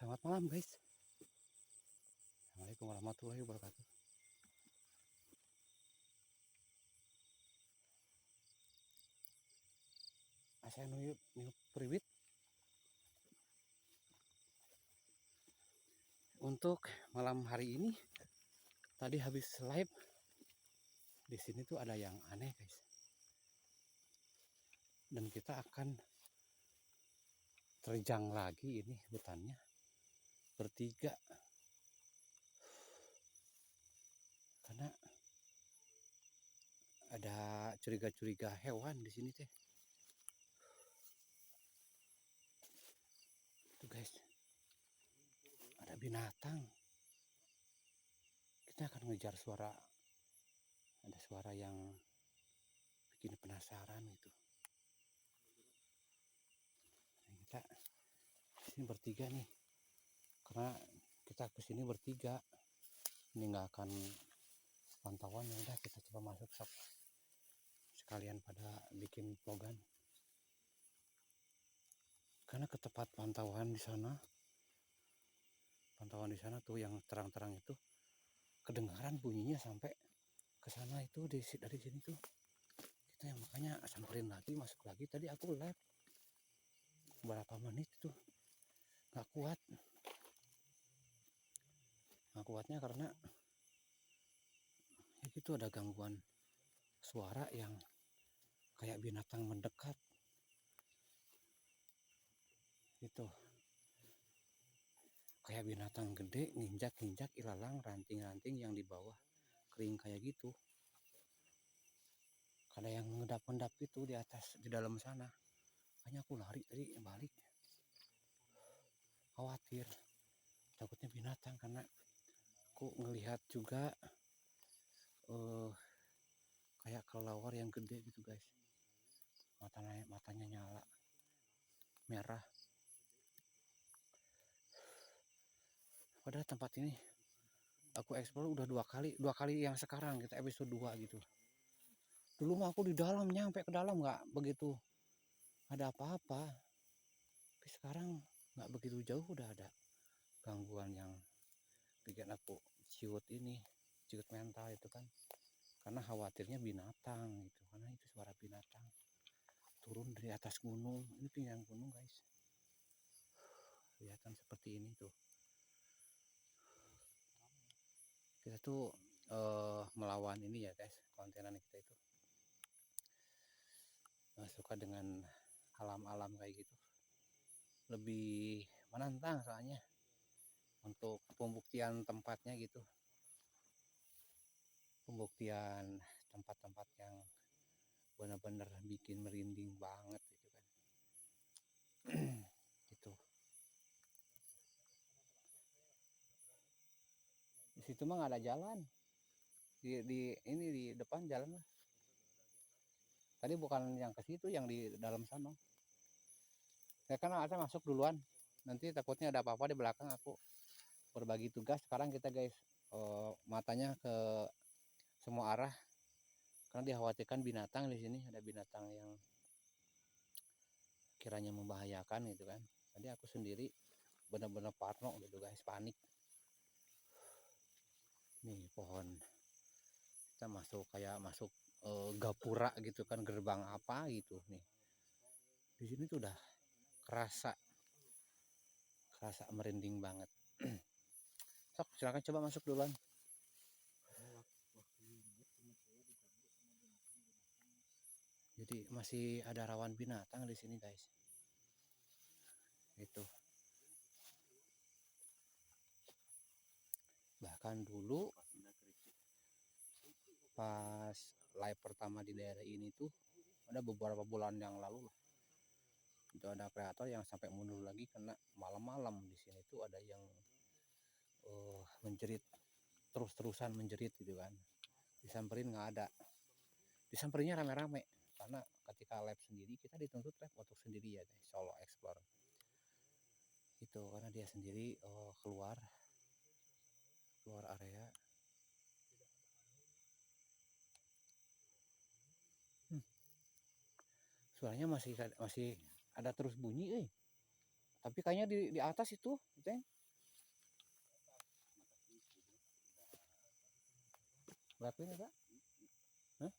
Selamat malam guys. Assalamualaikum warahmatullahi wabarakatuh. Saya nuyuk priwit untuk malam hari ini. Tadi habis live di sini tuh ada yang aneh guys. Dan kita akan terjang lagi ini hutannya bertiga. Karena ada curiga-curiga hewan di sini teh. Tuh guys. Ada binatang. Kita akan ngejar suara. Ada suara yang bikin penasaran gitu. Nah, kita sini bertiga nih. Karena kita kesini bertiga. Ini nggak akan pantauan, ya udah kita coba masuk sok. Sekalian pada bikin vlogan. Karena ke tempat pantauan di sana tuh yang terang-terang itu kedengaran bunyinya sampai ke sana itu dari sini tuh. Kita yang makanya samperin lagi, masuk lagi. Tadi aku live berapa menit itu nggak kuatnya karena ya gitu, ada gangguan suara yang kayak binatang mendekat gitu, kayak binatang gede nginjak ilalang ranting-ranting yang di bawah kering kayak gitu. Ada yang ngedap-ngedap itu di atas, di dalam sana. Makanya aku lari tadi balik, khawatir takutnya binatang. Karena aku ngelihat juga kayak kelelawar yang gede gitu guys, matanya nyala merah. Padahal tempat ini aku eksplor udah dua kali yang sekarang kita episode 2 gitu. Dulu mah aku di dalam, nyampe ke dalam nggak begitu ada apa-apa. Tapi sekarang nggak begitu jauh udah ada gangguan yang bikin aku ciut mental itu kan. Karena khawatirnya binatang gitu, karena itu suara binatang turun dari atas gunung. Ini pinggiran gunung guys, kelihatan seperti ini tuh. Kita tuh melawan ini ya guys, kontenan kita itu suka dengan alam-alam kayak gitu, lebih menantang soalnya untuk pembuktian tempatnya gitu, pembuktian tempat-tempat yang benar-benar bikin merinding banget gitu kan. Gitu. Di situ mah nggak ada jalan. Ini di depan jalan lah. Tadi bukan yang ke situ, yang di dalam sana. Ya kan ada masuk duluan. Nanti takutnya ada apa-apa di belakang, aku berbagi tugas. Sekarang kita guys matanya ke semua arah karena dikhawatirkan binatang di sini. Ada binatang yang kiranya membahayakan gitu kan. Tadi aku sendiri benar-benar parno gitu guys, panik. Nih pohon, kita kayak masuk gapura gitu kan, gerbang apa gitu nih. Di sini tuh udah kerasa merinding banget. Sok silakan coba masuk duluan. Jadi masih ada rawan binatang di sini guys. Itu. Bahkan dulu pas live pertama di daerah ini tuh ada beberapa bulan yang lalu lah. Itu ada kreator yang sampai mundur lagi karena malam-malam di sini tuh ada yang menjerit, terus-terusan menjerit gitu kan. Disamperin nggak ada. Disamperinnya rame-rame karena ketika live sendiri kita dituntut live untuk sendiri ya guys, solo explore. Itu karena dia sendiri keluar area. Suaranya masih ada terus bunyi Tapi kayaknya di atas itu, Ceng. Berapa ini, Kak? Hah?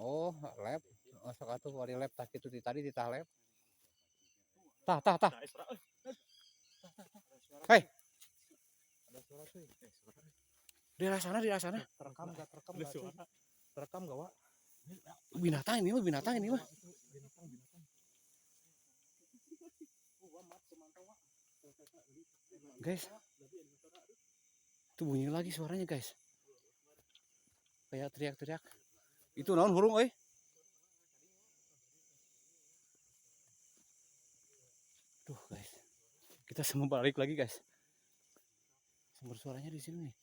Oh, lab. Oh, sok atuh wari lab tah kitu tadi ditah lab. Tah. Hei. Ada suara cuy. Di sana. Terekam enggak cuy? Terekam enggak, Wak? Binatang ini mah. Binatang. Guys. Itu bunyi lagi suaranya, guys. Kayak teriak-teriak. Itu naon hurung euy? Tuh, guys. Kita semua balik lagi, guys. Sumber suaranya di sini nih.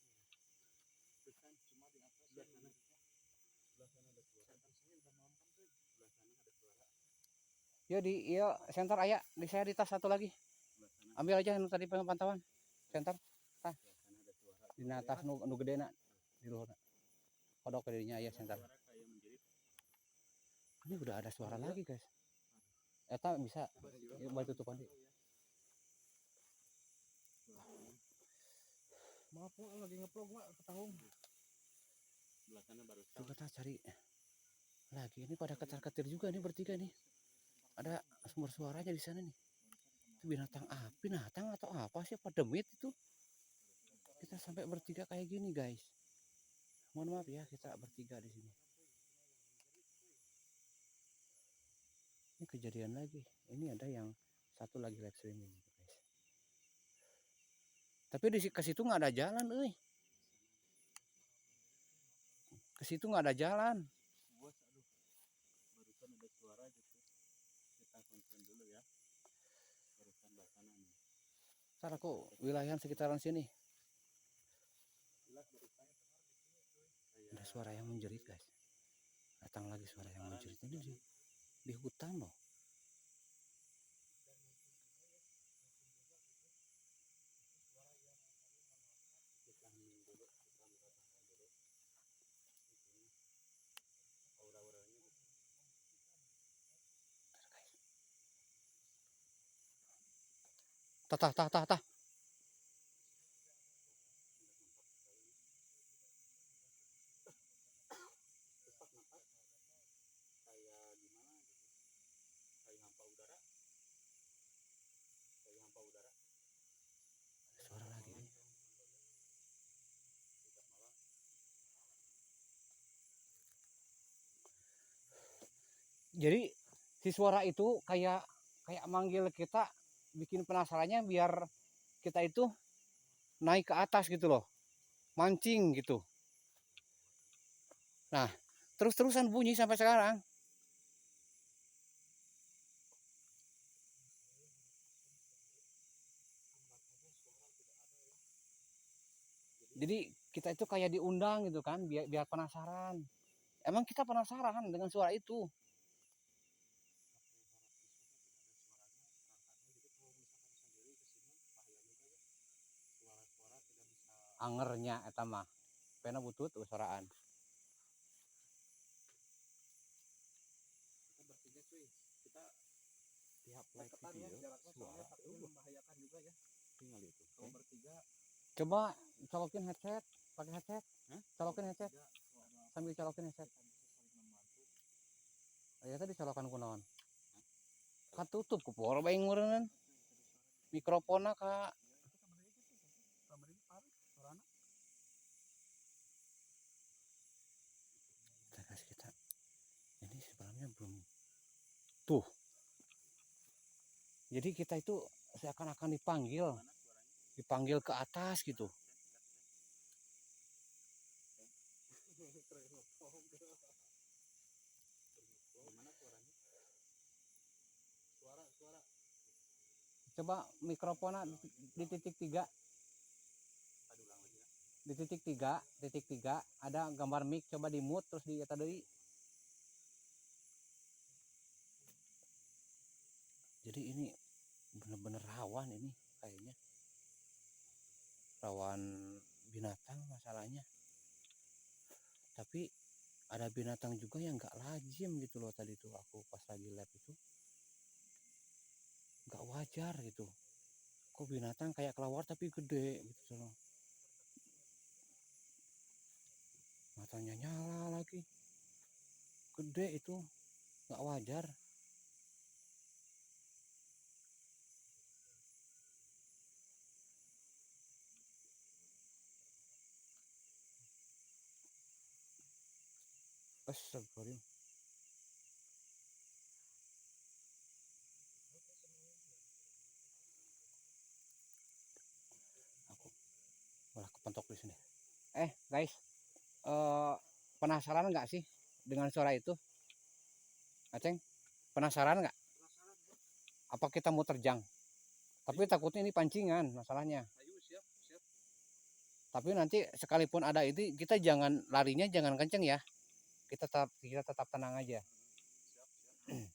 Ya di center aya di saya di tas satu lagi. Ambil aja yang tadi pantauan. Center. Tah. Di atas nu gedena di luhur. Kodok ke dirinya aya center. Ini udah ada suara lagi, guys. Eta bisa bantu tutupan di. Maaf, Wak, lagi ngeplog, Wak, ketahung. Tuh kita cari lagi. Ini pada ketar-ketir juga nih bertiga nih. Ada sumber suaranya di sana nih. Itu binatang atau apa sih? Apa demit itu? Kita sampai bertiga kayak gini, guys. Mohon maaf ya, kita bertiga di sini. Ini kejadian lagi. Ini ada yang satu lagi live streaming, guys. Tapi ke situ nggak ada jalan, euy. Ke situ nggak ada jalan. Barusan ada suara gitu. Kita konsen dulu ya. Barusan basana nih. Ntar aku wilayah sekitaran sini. Ada suara yang menjerit, guys. Datang lagi suara yang menjerit. Ini di hutan loh. Tah. Suara lagi. Jadi si suara itu kayak manggil kita, bikin penasarannya biar kita itu naik ke atas gitu loh, mancing gitu. Nah, terus-terusan bunyi sampai sekarang. Jadi kita itu kayak diundang gitu kan, biar penasaran. Emang kita penasaran dengan suara itu. Angernya eta mah. Pena butut suaraan. Kita bertiga cuy. Kita tiap live video suara itu membahayakan juga ya. Tinggal itu. Kalau bertiga Coba colokin headset, pakai headset. Colokin headset. Sambil colokin headset. Ya tadi colokan kunaon? Katutup ku por bae ngeureun. Mikrofonna ka tegas kita. Ini sebenarnya belum tuh. Jadi kita itu seakan-akan dipanggil ke atas gitu. Coba mikrofonnya di titik 3. Di titik 3 ada gambar mic, coba di mute terus di eta deui. Jadi ini bener-bener rawan ini kayaknya. Rawan binatang masalahnya. Tapi ada binatang juga yang nggak lazim gitu loh tadi tuh aku pas lagi live itu. wajar gitu. Kok binatang kayak kelawar tapi gede gitu loh. Matanya nyala lagi, gede itu, nggak wajar. Astagfirullah. Aku malah kepentok di sini. Guys, eh, penasaran nggak sih dengan suara itu? Aceng, penasaran nggak? Apa kita mau terjang? Tapi takutnya ini pancingan masalahnya. Ayo, siap, siap. Tapi nanti sekalipun ada itu, kita jangan larinya jangan kenceng ya. Kita tetap tenang aja. Siap, siap.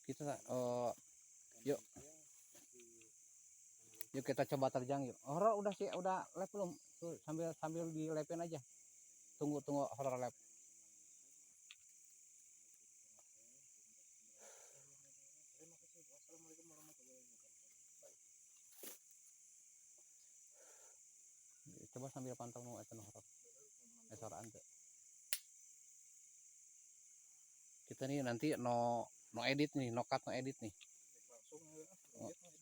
Kita yuk yuk kita coba terjang yuk. Horor udah sih, udah lab belum? Tuh, sambil di lapin aja. Tunggu horor lab. Coba sambil pantau nu eta horor. Soraan teh. Kita nih nanti no edit nih, no cut no edit nih. Langsung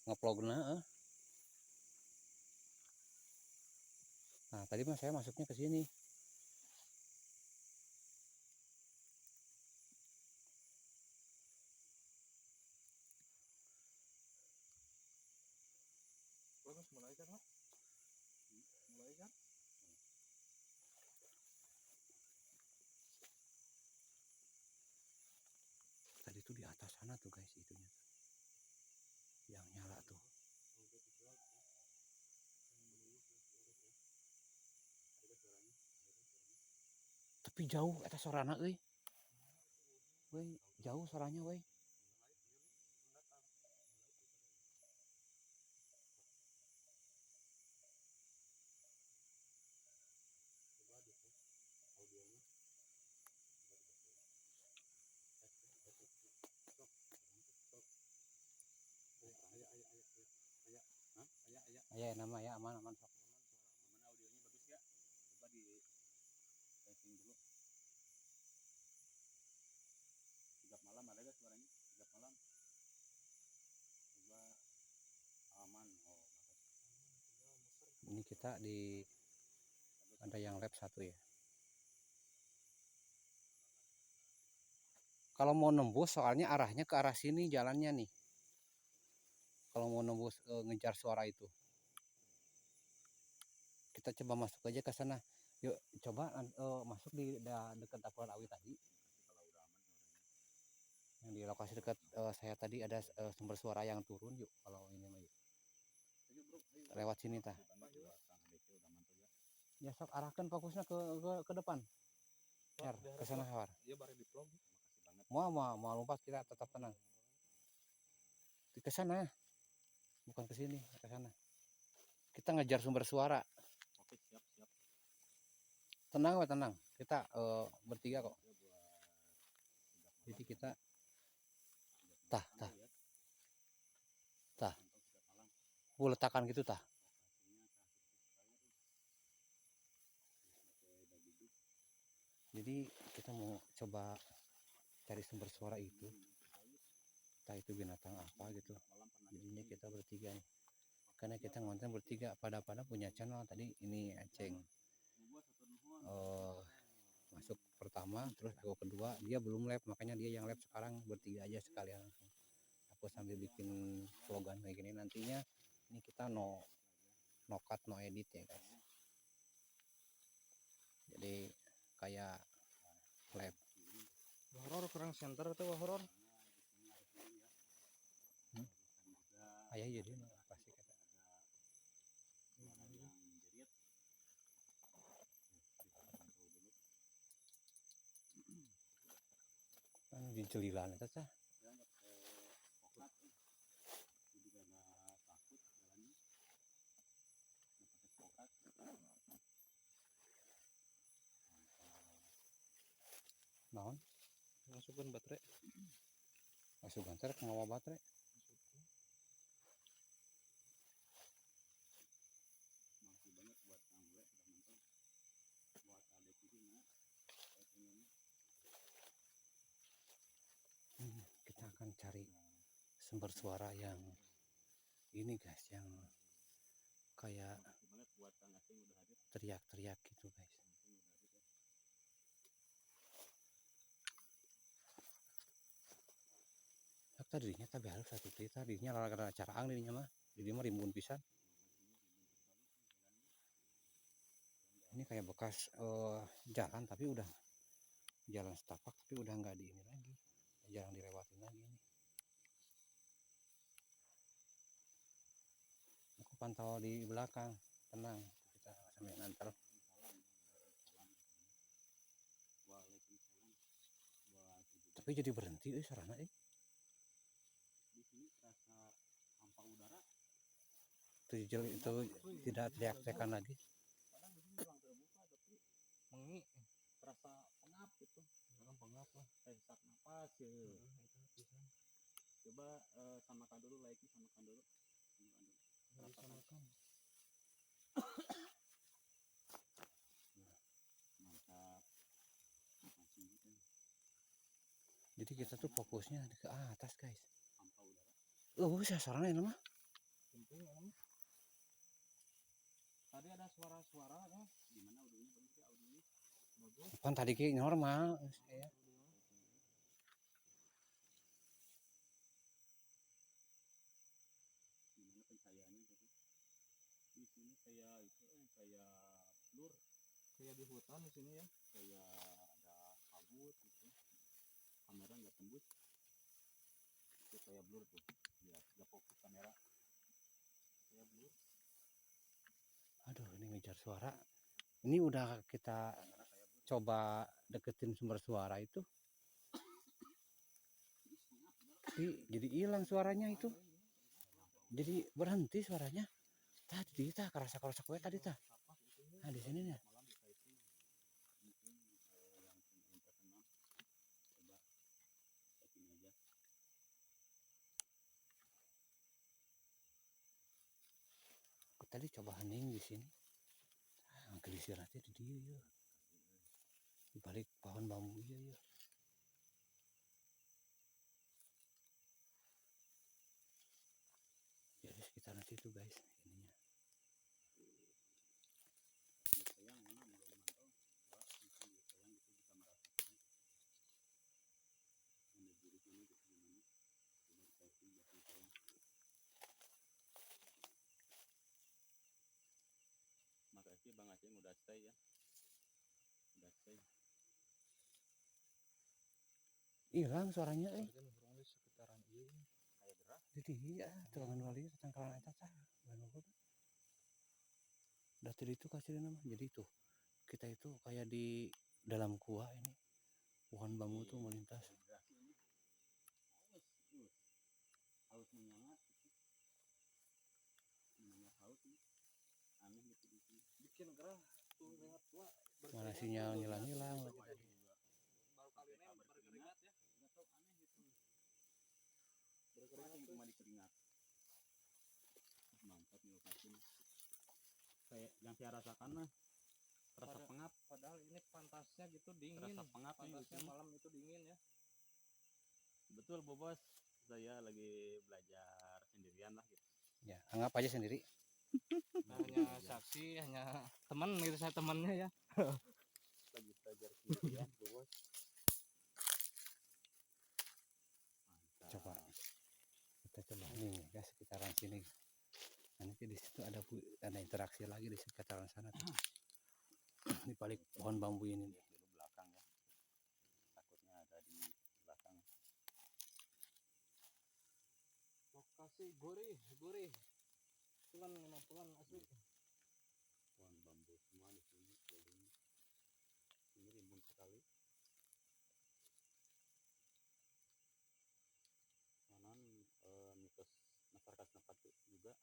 Ngeplogna. Nah, tadi mas saya masuknya ke sini. bagus, mulai kan, Pak? Mulai kan? Tadi tuh di atas sana tuh guys itunya. Yang nyala tuh. Tapi jauh eta sorana euy. Woi, jauh suaranya woi. Aya nama ya aman sok. Mana audionya bagus ya? Coba di setting dulu. Sigap malam ada gak suaranya? Sigap malam. Coba aman. Oh, Ini kita di ada yang lab 1 ya. Kalau mau nembus soalnya arahnya ke arah sini jalannya nih. Kalau mau nembus ngejar suara itu. Kita coba masuk aja ke sana. Yuk coba masuk di dekat Apuan Awi tadi. Yang di lokasi dekat saya tadi ada sumber suara yang turun yuk kalau ini mah yuk. Lewat sini tah. Ya sok arahkan fokusnya ke depan. Biar ke sana Hawar. Iya bare di vlog. Mau lompat kita tetap tenang. Ke sana. Bukan ke sini, ke sana. Kita ngejar sumber suara. Oke, siap, siap. Tenang, tenang. Kita bertiga kok. Jadi kita tah. Gue letakkan gitu tah. Jadi kita mau coba cari sumber suara itu. Entah itu binatang apa gitu. Jadinya kita bertiga nih. Karena kita ngonten bertiga pada punya channel tadi ini Aceng. Masuk pertama terus aku kedua dia belum lab makanya dia yang lab sekarang bertiga aja sekalian langsung aku sambil bikin vlogan kayak gini nantinya ini kita no cut no edit ya guys jadi kayak lab Horor kurang center tuh horor. ayah jadi pasti kata kan di celilan itu sah masukkan baterai. Masuk gantar ke bawah baterai. Masih banyak buat anggrek teman-teman. Buat ada TV-nya. Kita akan cari sumber suara yang ini guys, yang kayak buat Kang Aceh udah hadir. teriak-teriak gitu guys. Tadinya tapi harus satu kita dirinya lara-lara caraan dirinya mah. Jadi mah rimbun pisan. Ini kayak bekas jalan tapi udah jalan setapak tapi udah nggak di ini lagi. Jarang dilewatin lagi ini. Aku pantau di belakang, tenang. Kita sambil ngantar. Tapi jadi berhenti sarana Di sini terasa hampa udara. Itu tidak teriak-teriakan lagi. Kadang di sini ruang terbuka tapi mengi terasa pengap gitu. Pengap lah, sesak napas ya. Coba samakan dulu, lagi samakan dulu. Rasakan. Mantap. Jadi kita tuh fokusnya ke atas guys. Hampa udara. Sasaran ini mah. Penting emang. Tadi ada suara-suara ya. Gimana audionya? Audionya bagus. Kan tadi kayak normal ya. Gimana pencahayaannya tadi? Di sini kayak itu kayak blur. Kayak di hutan di sini ya. Kayak ada kabut gitu. Kamera nggak tembus. Itu kayak blur tuh. Lihat, nggak fokus kamera. Kayak blur. Aduh, ini ngejar suara. Ini udah kita coba deketin sumber suara itu. Tapi jadi hilang suaranya itu. Jadi berhenti suaranya. Tadi kita kerasa kue tadi tah. Nah, di sini nih. Aku tadi coba hening di sini. Gelisir aja di dia ya. Di balik pohon bambu ya. Jadi sekitaran situ guys ininya. Makasih Bang Aceh udah stay ya. Udah stay. Hilang suaranya Sekitaran ini kayak gerah. Jadi iya, tulangan wali tangkalan eta tah. Udah tadi itu kasih nama. Jadi itu kita itu kayak di dalam gua ini. Pohon bambu tuh melintas. Haus menyengat gitu. Menyengat haus nih. Aneh gitu di sini. Bikin gerah tuh lihat tua. Mana sinyal ngilang-ngilang lagi tadi. Baru kali ini berkeringat ya. Enggak tahu aneh gitu. Berkeringat cuma dikeringat. Mantap nih lokasi. Kayak yang saya rasakan mah terasa pengap. Padahal ini pantasnya gitu dingin. Terasa pengap pantasnya nih, malam itu dingin ya. Betul Bobos. Saya lagi belajar sendirian lah gitu. Ya, anggap aja sendiri. Hanya saksi, hanya teman gitu, saya temannya ya. Lagi belajar sendirian Bobos. Coba kita coba nih guys sekitaran sini. Nanti di situ ada interaksi lagi di sekitaran sana tuh. Di balik pohon bambu ini nih. Dulu belakang ya. Takutnya ada di belakang. Lokasi gurih. Pelan asli. Pohon bambu semua di sini keliling. Ini rimbun sekali. Kanan mitos masyarakat tempat juga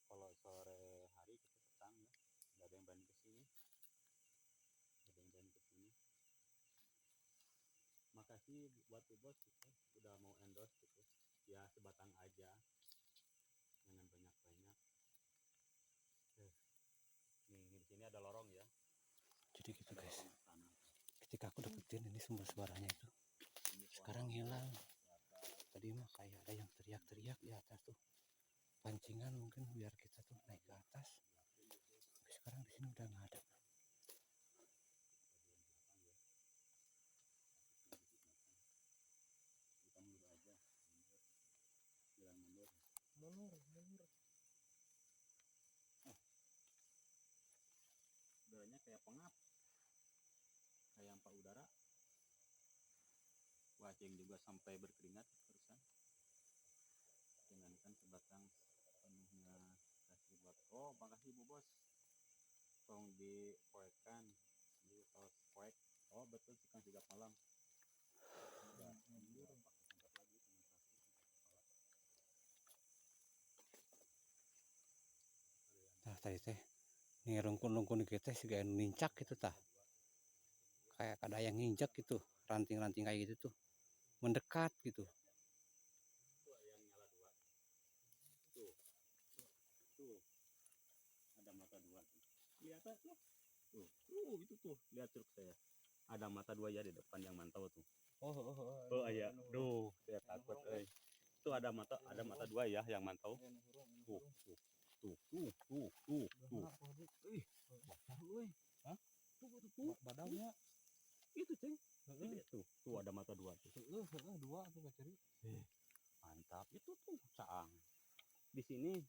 kalau sore hari kita petang ya nggak ada yang berani kesini. Makasih kasih buat Bu Bos gitu, udah mau endorse gitu. Ya sebatang aja, jangan banyak-banyak. Nih di sini ada lorong ya, Jadi gitu ada guys, lorong ke sana. ketika aku dapetin ini sumber suaranya itu Ini pohon sekarang bambu hilang. di atas. Tadi mah kayak ada yang teriak-teriak di atas tuh, pancingan mungkin biar kita tuh naik ke atas. Tapi sekarang di sini udah nggak ada. Kita mundur aja, mundur, jalan mundur. Udaranya kayak pengap, kayak hampa udara. Wah, Ceng juga sampai berkeringat barusan. Jangankan sebatang penuhnya kasih buat. Oh, makasih Bu Bos. Tolong dipoekkan, di tos poek. Oh betul sih kan sigap malam. Udah, mundur pakai sempat lagi dengan plastik kepala. Nah tadi teh nih rungkun-rungkun kita sih kayak nincak gitu tah, kayak ada yang nginjak gitu, ranting-ranting kayak gitu tuh mendekat gitu. Tuh yang nyala dua. Tuh, tuh ada mata dua tuh. Kelihatan tuh. Itu tuh lihat truk saya. Ada mata dua ya di depan yang mantau tuh. Oh iya, duh, saya takut. Itu ada mata dua ya yang mantau. Tuh, tuh, tuh, tuh, tuh, tuh, tuh. Besar euy. Hah? Tuh. Badangnya. Itu, Ceng. Tuh ada mata dua tuh. Dua tuh cari. Mantap. Itu tuh saang. Di sini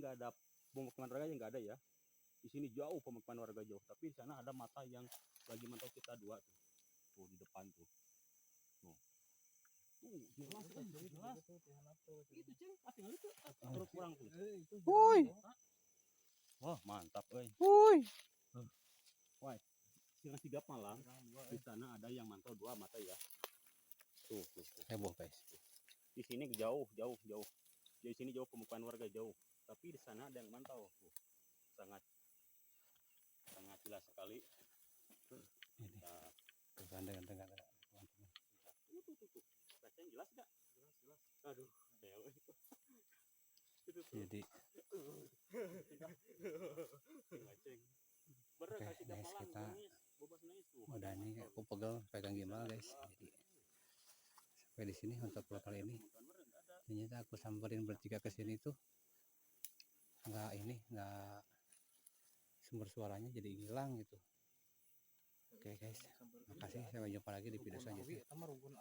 nggak ada pemukiman warga yang nggak ada ya. Di sini jauh pemukiman warga jauh, tapi di sana ada mata yang lagi mantau kita dua tuh. Tuh di depan tuh. Jelas kan? Jelas. Itu Ceng, tinggal itu terus kurang tuh. Woi, Wah, mantap euy. woi. Wah, siang sigap malam di sana ada yang mantau dua mata ya. Tuh. Heboh guys. Di sini jauh. Di sini jauh pemukiman warga jauh. Tapi di sana ada yang mantau. Tuh. Sangat jelas sekali. Ini Nah, tuh ganteng teman-teman. tuh. Bacaan jelas gak? Jelas. Aduh, dewe itu. Itu tuh. Jadi Baceng. Bener oke, kasih guys, malam kita nangis. Bobas nangis tuh. udah nih aku pegel pegang gimbal guys. Jadi sampai di sini untuk vlog kali ini. Ternyata aku samperin bertiga ke sini tuh nggak sumber suaranya jadi hilang gitu. Oke guys, makasih, sampai jumpa lagi di video selanjutnya. Assalamualaikum.